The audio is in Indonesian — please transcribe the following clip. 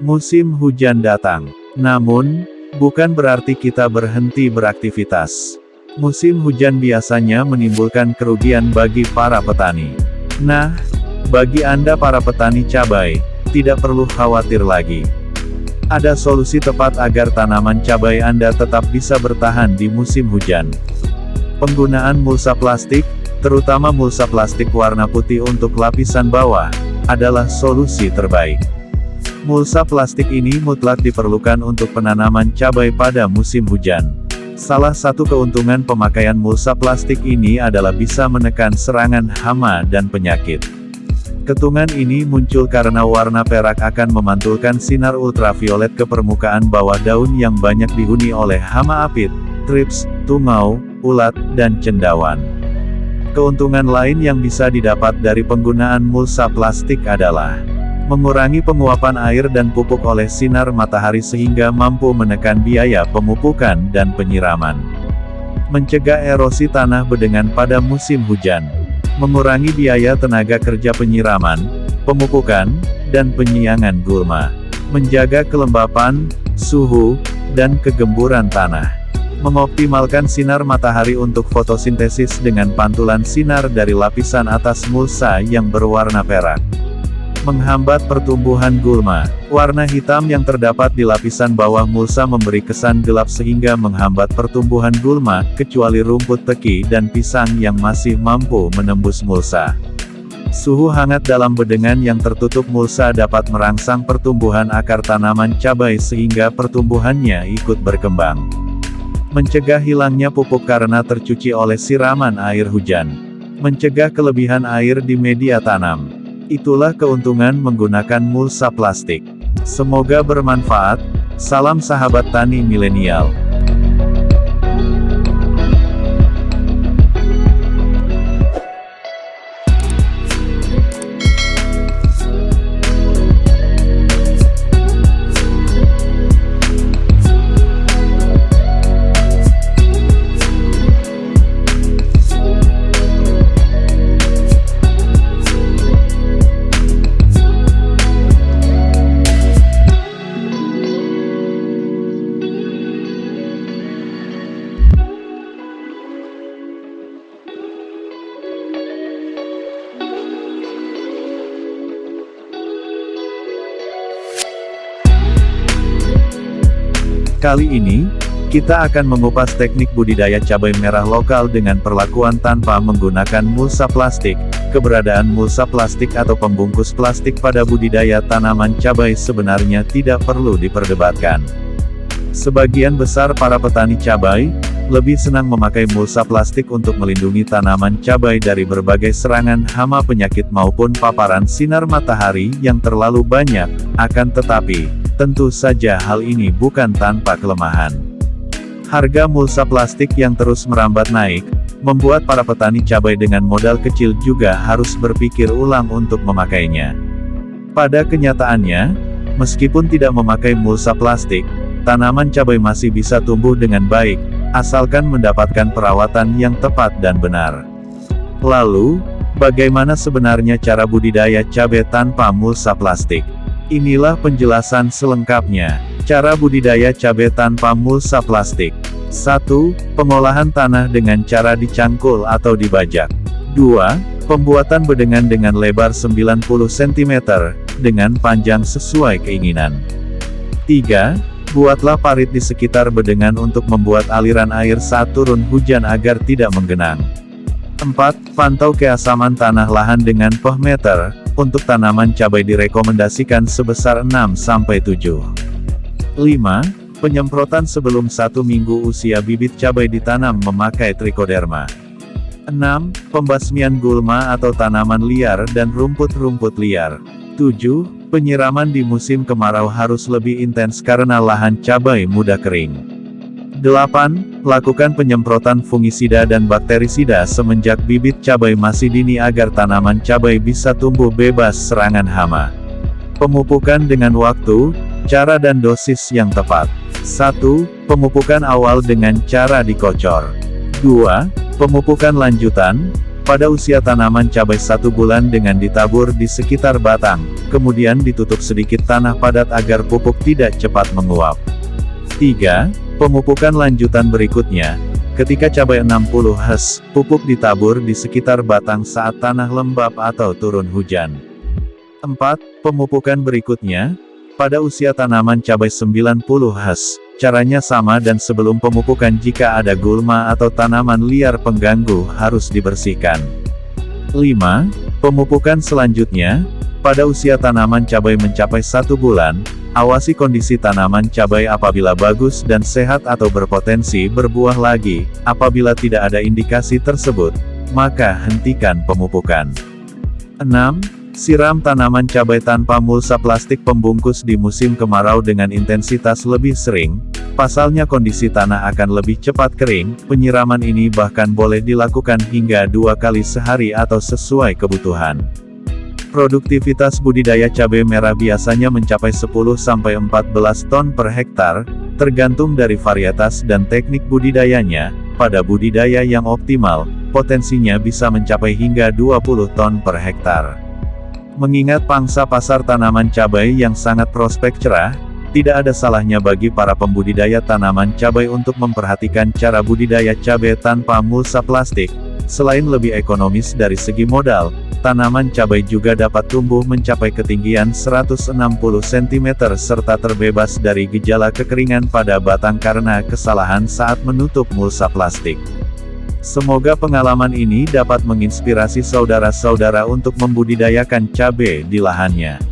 Musim hujan datang. Namun, bukan berarti kita berhenti beraktivitas. Musim hujan biasanya menimbulkan kerugian bagi para petani. Nah, bagi Anda para petani cabai, tidak perlu khawatir lagi. Ada solusi tepat agar tanaman cabai Anda tetap bisa bertahan di musim hujan. Penggunaan mulsa plastik, terutama mulsa plastik warna putih untuk lapisan bawah, adalah solusi terbaik. Mulsa plastik ini mutlak diperlukan untuk penanaman cabai pada musim hujan. Salah satu keuntungan pemakaian mulsa plastik ini adalah bisa menekan serangan hama dan penyakit. Keuntungan ini muncul karena warna perak akan memantulkan sinar ultraviolet ke permukaan bawah daun yang banyak dihuni oleh hama apit, trips, tungau, ulat, dan cendawan. Keuntungan lain yang bisa didapat dari penggunaan mulsa plastik adalah mengurangi penguapan air dan pupuk oleh sinar matahari sehingga mampu menekan biaya pemupukan dan penyiraman. Mencegah erosi tanah bedengan pada musim hujan. Mengurangi biaya tenaga kerja penyiraman, pemupukan, dan penyiangan gulma. Menjaga kelembapan, suhu, dan kegemburan tanah. Mengoptimalkan sinar matahari untuk fotosintesis dengan pantulan sinar dari lapisan atas mulsa yang berwarna perak. Menghambat pertumbuhan gulma. Warna hitam yang terdapat di lapisan bawah mulsa memberi kesan gelap sehingga menghambat pertumbuhan gulma, kecuali rumput teki dan pisang yang masih mampu menembus mulsa. Suhu hangat dalam bedengan yang tertutup mulsa dapat merangsang pertumbuhan akar tanaman cabai sehingga pertumbuhannya ikut berkembang. Mencegah hilangnya pupuk karena tercuci oleh siraman air hujan. Mencegah kelebihan air di media tanam. Itulah keuntungan menggunakan mulsa plastik. Semoga bermanfaat. Salam sahabat tani milenial. Kali ini, kita akan mengupas teknik budidaya cabai merah lokal dengan perlakuan tanpa menggunakan mulsa plastik. Keberadaan mulsa plastik atau pembungkus plastik pada budidaya tanaman cabai sebenarnya tidak perlu diperdebatkan. Sebagian besar para petani cabai, lebih senang memakai mulsa plastik untuk melindungi tanaman cabai dari berbagai serangan hama penyakit maupun paparan sinar matahari yang terlalu banyak. Akan tetapi, tentu saja hal ini bukan tanpa kelemahan. Harga mulsa plastik yang terus merambat naik, membuat para petani cabai dengan modal kecil juga harus berpikir ulang untuk memakainya. Pada kenyataannya, meskipun tidak memakai mulsa plastik, tanaman cabai masih bisa tumbuh dengan baik, asalkan mendapatkan perawatan yang tepat dan benar. Lalu, bagaimana sebenarnya cara budidaya cabai tanpa mulsa plastik? Inilah penjelasan selengkapnya. Cara budidaya cabai tanpa mulsa plastik. 1. Pengolahan tanah dengan cara dicangkul atau dibajak. 2. Pembuatan bedengan dengan lebar 90 cm, dengan panjang sesuai keinginan. 3. Buatlah parit di sekitar bedengan untuk membuat aliran air saat turun hujan agar tidak menggenang. 4. Pantau keasaman tanah lahan dengan pH-meter. Untuk tanaman cabai direkomendasikan sebesar 6-7. 5. Penyemprotan sebelum 1 minggu usia bibit cabai ditanam memakai trichoderma. 6. Pembasmian gulma atau tanaman liar dan rumput-rumput liar. 7. Penyiraman di musim kemarau harus lebih intens karena lahan cabai mudah kering. 8. Lakukan penyemprotan fungisida dan bakterisida semenjak bibit cabai masih dini agar tanaman cabai bisa tumbuh bebas serangan hama. Pemupukan dengan waktu, cara dan dosis yang tepat. 1. Pemupukan awal dengan cara dikocor. 2. Pemupukan lanjutan, pada usia tanaman cabai 1 bulan dengan ditabur di sekitar batang, kemudian ditutup sedikit tanah padat agar pupuk tidak cepat menguap. 3. Pemupukan lanjutan berikutnya. Ketika cabai 60 Hz, pupuk ditabur di sekitar batang saat tanah lembab atau turun hujan. 4. Pemupukan berikutnya. Pada usia tanaman cabai 90 Hz, caranya sama dan sebelum pemupukan jika ada gulma atau tanaman liar pengganggu harus dibersihkan. 5. Pemupukan selanjutnya. Pada usia tanaman cabai mencapai 1 bulan, awasi kondisi tanaman cabai apabila bagus dan sehat atau berpotensi berbuah lagi. Apabila tidak ada indikasi tersebut, maka hentikan pemupukan. 6. Siram tanaman cabai tanpa mulsa plastik pembungkus di musim kemarau dengan intensitas lebih sering. Pasalnya kondisi tanah akan lebih cepat kering. Penyiraman ini bahkan boleh dilakukan hingga 2 kali sehari atau sesuai kebutuhan. Produktivitas budidaya cabai merah biasanya mencapai 10-14 ton per hektar, tergantung dari varietas dan teknik budidayanya. Pada budidaya yang optimal, potensinya bisa mencapai hingga 20 ton per hektar. Mengingat pangsa pasar tanaman cabai yang sangat prospek cerah, tidak ada salahnya bagi para pembudidaya tanaman cabai untuk memperhatikan cara budidaya cabai tanpa mulsa plastik. Selain lebih ekonomis dari segi modal, tanaman cabai juga dapat tumbuh mencapai ketinggian 160 cm serta terbebas dari gejala kekeringan pada batang karena kesalahan saat menutup mulsa plastik. Semoga pengalaman ini dapat menginspirasi saudara-saudara untuk membudidayakan cabai di lahannya.